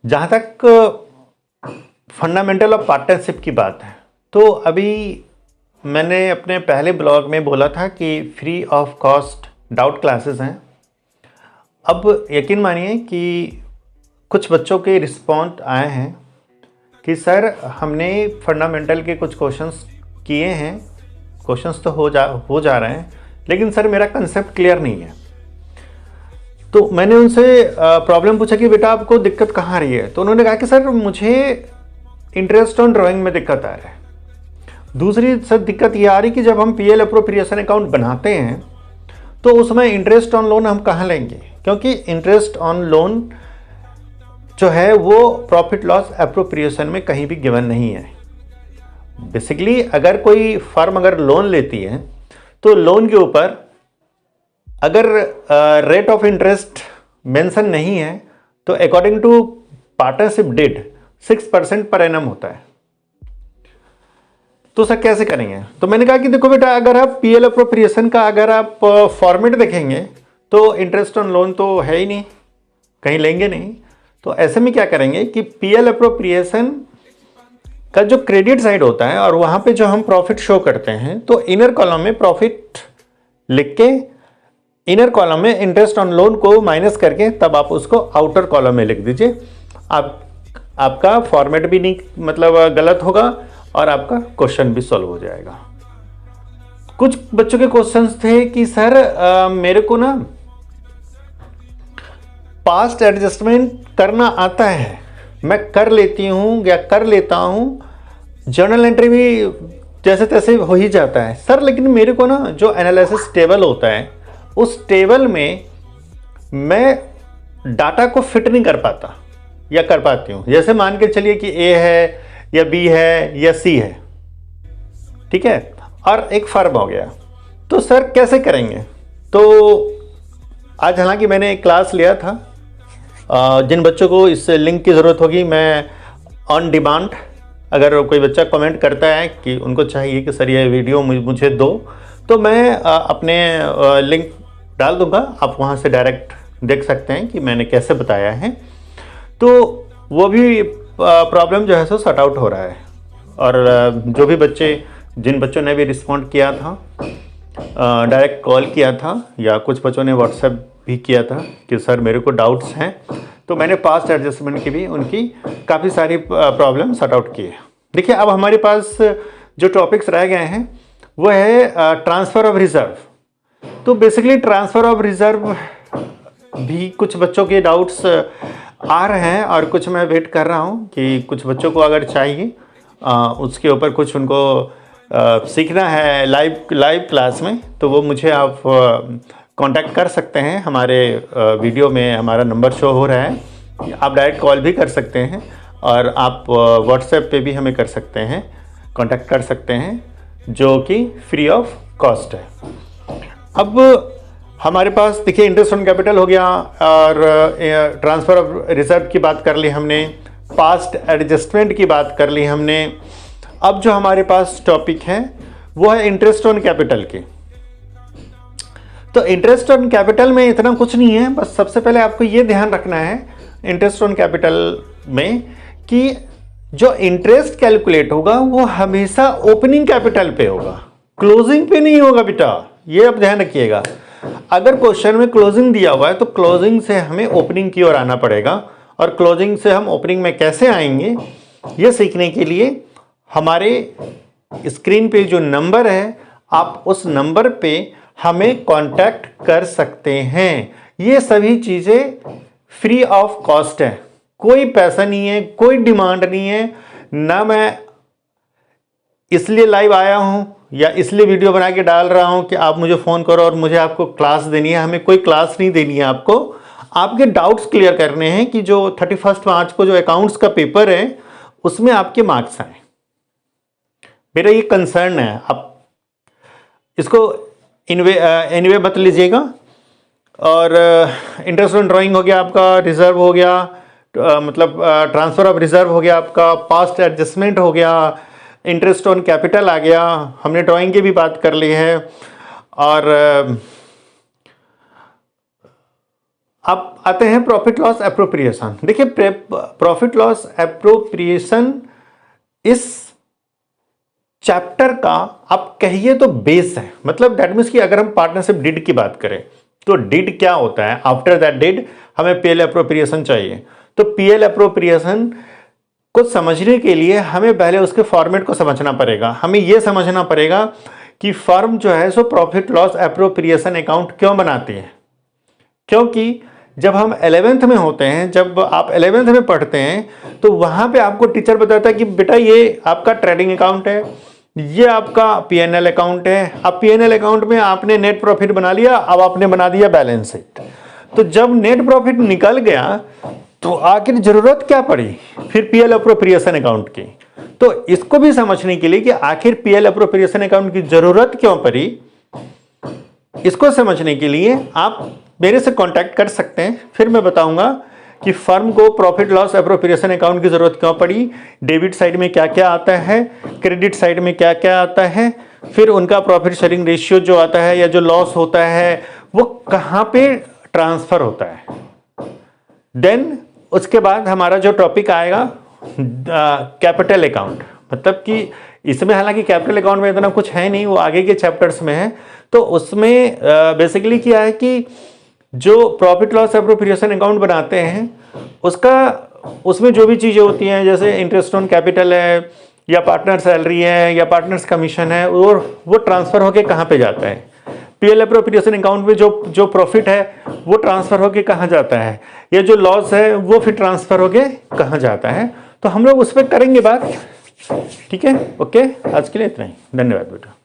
जहाँ तक fundamental of partnership की बात है, तो अभी मैंने अपने पहले ब्लॉग में बोला था कि free of cost doubt classes हैं। अब यकीन मानिए कि कुछ बच्चों के रिस्पॉन्स आए हैं कि सर हमने फंडामेंटल के कुछ क्वेश्चंस किए हैं, क्वेश्चंस तो हो जा रहे हैं, लेकिन सर मेरा कंसेप्ट क्लियर नहीं है। तो मैंने उनसे प्रॉब्लम पूछा कि बेटा आपको दिक्कत कहाँ आ रही है, तो उन्होंने कहा कि सर मुझे इंटरेस्ट ऑन ड्राइंग में दिक्कत आ रहा है। दूसरी सर दिक्कत ये आ रही कि जब हम पीएल अप्रोप्रिएशन अकाउंट बनाते हैं तो उसमें इंटरेस्ट ऑन लोन हम कहाँ लेंगे, क्योंकि इंटरेस्ट ऑन लोन जो है वो प्रॉफिट लॉस अप्रोप्रिएशन में कहीं भी गिवन नहीं है। बेसिकली अगर कोई फर्म अगर लोन लेती है तो लोन के ऊपर अगर रेट ऑफ इंटरेस्ट मेंशन नहीं है तो according to partnership date 6% per annum होता है। तो सर कैसे करेंगे? तो मैंने कहा कि देखो बेटा, अगर आप पीएल अप्रोप्रिएशन का अगर आप फॉर्मेट देखेंगे तो इंटरेस्ट ऑन लोन तो है ही नहीं, कहीं लेंगे नहीं। तो ऐसे में क्या करेंगे कि पीएल अप्रोप्रिएशन का जो क्रेडिट साइड होता है और वहां पे जो हम प्रॉफिट शो करते हैं, तो इनर कॉलम में प्रॉफिट लिख के इनर कॉलम में इंटरेस्ट ऑन लोन को माइनस करके तब आप उसको आउटर कॉलम में लिख दीजिए। आपका फॉर्मेट भी नहीं मतलब गलत होगा और आपका क्वेश्चन भी सॉल्व हो जाएगा। कुछ बच्चों के क्वेश्चंस थे कि सर मेरे को ना पास्ट एडजस्टमेंट करना आता है, मैं कर लेती हूँ या कर लेता हूँ, जर्नल एंट्री भी जैसे तैसे हो ही जाता है सर, लेकिन मेरे को ना जो एनालिसिस टेबल होता है उस टेबल में मैं डाटा को फिट नहीं कर पाता या कर पाती हूँ। जैसे मान के चलिए कि ए है या बी है या सी है, ठीक है, और एक फर्म हो गया, तो सर कैसे करेंगे? तो आज हालांकि मैंने एक क्लास लिया था, जिन बच्चों को इस लिंक की ज़रूरत होगी मैं ऑन डिमांड, अगर कोई बच्चा कमेंट करता है कि उनको चाहिए कि सर ये वीडियो मुझे दो, तो मैं अपने लिंक डाल दूंगा, आप वहाँ से डायरेक्ट देख सकते हैं कि मैंने कैसे बताया है। तो वो भी प्रॉब्लम जो है सो सॉर्ट आउट हो रहा है। और जो भी बच्चे जिन बच्चों ने भी रिस्पॉन्ड किया था, डायरेक्ट कॉल किया था या कुछ बच्चों ने व्हाट्सएप भी किया था कि सर मेरे को डाउट्स हैं, तो मैंने पास्ट एडजस्टमेंट की भी उनकी काफ़ी सारी प्रॉब्लम सॉर्ट आउट की है। देखिए अब हमारे पास जो टॉपिक्स रह गए हैं वो है ट्रांसफ़र ऑफ रिज़र्व। तो बेसिकली ट्रांसफ़र ऑफ रिज़र्व भी कुछ बच्चों के डाउट्स आ रहे हैं और कुछ मैं वेट कर रहा हूँ कि कुछ बच्चों को अगर चाहिए उसके ऊपर कुछ उनको सीखना है लाइव क्लास में, तो वो मुझे आप कांटेक्ट कर सकते हैं। हमारे वीडियो में हमारा नंबर शो हो रहा है, आप डायरेक्ट कॉल भी कर सकते हैं और आप व्हाट्सएप पे भी हमें कर सकते हैं, कांटेक्ट कर सकते हैं, जो कि फ्री ऑफ कॉस्ट है। अब हमारे पास देखिए इंटरेस्ट ऑन कैपिटल हो गया और ट्रांसफ़र ऑफ रिजर्व की बात कर ली हमने, पास्ट एडजस्टमेंट की बात कर ली हमने। अब जो हमारे पास टॉपिक है वो है इंटरेस्ट ऑन कैपिटल की। तो इंटरेस्ट ऑन कैपिटल में इतना कुछ नहीं है, बस सबसे पहले आपको ये ध्यान रखना है इंटरेस्ट ऑन कैपिटल में कि जो इंटरेस्ट कैलकुलेट होगा वो हमेशा ओपनिंग कैपिटल पे होगा, क्लोजिंग पे नहीं होगा बेटा, ये आप ध्यान रखिएगा। अगर क्वेश्चन में क्लोजिंग दिया हुआ है तो क्लोजिंग से हमें ओपनिंग की ओर आना पड़ेगा, और क्लोजिंग से हम ओपनिंग में कैसे आएंगे ये सीखने के लिए हमारे स्क्रीन पे जो नंबर है आप उस नंबर पे हमें कांटेक्ट कर सकते हैं। ये सभी चीज़ें फ्री ऑफ कॉस्ट है, कोई पैसा नहीं है, कोई डिमांड नहीं है, ना मैं इसलिए लाइव आया हूं या इसलिए वीडियो बना के डाल रहा हूं कि आप मुझे फ़ोन करो और मुझे आपको क्लास देनी है। हमें कोई क्लास नहीं देनी है, आपको आपके डाउट्स क्लियर करने हैं कि जो 31 मार्च को जो अकाउंट्स का पेपर है उसमें आपके मार्क्स आए। मेरा ये कंसर्न है, आप इसको एनीवे मत लीजिएगा। और इंटरेस्ट ऑन ड्राइंग हो गया आपका, रिजर्व हो गया, मतलब ट्रांसफ़र ऑफ रिजर्व हो गया आपका, पास्ट एडजस्टमेंट हो गया, इंटरेस्ट ऑन कैपिटल आ गया, हमने ड्राइंग की भी बात कर ली है। और अब आते हैं प्रॉफिट लॉस एप्रोप्रिएशन। देखिए प्रॉफिट लॉस एप्रोप्रिएशन इस चैप्टर का आप कहिए तो बेस है। मतलब दैट मीन्स कि अगर हम पार्टनरशिप डिड की बात करें तो डिड क्या होता है, आफ्टर दैट डिड हमें पीएल एप्रोप्रिएशन चाहिए। तो पीएल एप्रोप्रिएशन को समझने के लिए हमें पहले उसके फॉर्मेट को समझना पड़ेगा। हमें यह समझना पड़ेगा कि फर्म जो है so profit loss appropriation account क्यों बनाती है। क्योंकि जब हम 11th में होते हैं, जब आप 11th में पढ़ते हैं तो वहां पे आपको टीचर बताता है कि बेटा ये आपका ट्रेडिंग अकाउंट है, ये आपका पीएनएल अकाउंट है। अब पीएनएल अकाउंट में आपने नेट प्रॉफिट बना लिया, अब आपने बना दिया बैलेंस शीट। तो जब नेट प्रॉफिट निकल गया तो आखिर जरूरत क्या पड़ी फिर पीएल एप्रोप्रिएशन अकाउंट की। तो इसको भी समझने के लिए कि आखिर पीएल एप्रोप्रिएशन अकाउंट की जरूरत क्यों पड़ी, इसको समझने के लिए आप मेरे से कांटेक्ट कर सकते हैं। फिर मैं बताऊंगा कि फर्म को प्रॉफिट लॉस एप्रोप्रिएशन अकाउंट की जरूरत क्यों पड़ी, डेबिट साइड में क्या क्या आता है, क्रेडिट साइड में क्या क्या आता है, फिर उनका प्रॉफिट शेयरिंग रेशियो जो आता है या जो लॉस होता है वो कहां पे ट्रांसफर होता है। देन उसके बाद हमारा जो टॉपिक आएगा कैपिटल अकाउंट। मतलब कि इसमें हालांकि कैपिटल अकाउंट में इतना कुछ है नहीं, वो आगे के चैप्टर्स में है। तो उसमें बेसिकली क्या है कि जो प्रॉफिट लॉस एप्रोप्रिएशन अकाउंट बनाते हैं उसमें जो भी चीज़ें होती हैं जैसे इंटरेस्ट ऑन कैपिटल है या पार्टनर सैलरी है या पार्टनर्स कमीशन है और वो ट्रांसफ़र होके कहाँ पे जाता है। पीएल एप्रोप्रिएशन अकाउंट में जो प्रॉफिट है वो ट्रांसफ़र होके कहाँ जाता है, या जो लॉस है वो फिर ट्रांसफ़र होके कहाँ जाता है। तो हम लोग उस पर करेंगे बात। ठीक है, ओके, आज के लिए इतना ही। धन्यवाद बेटा।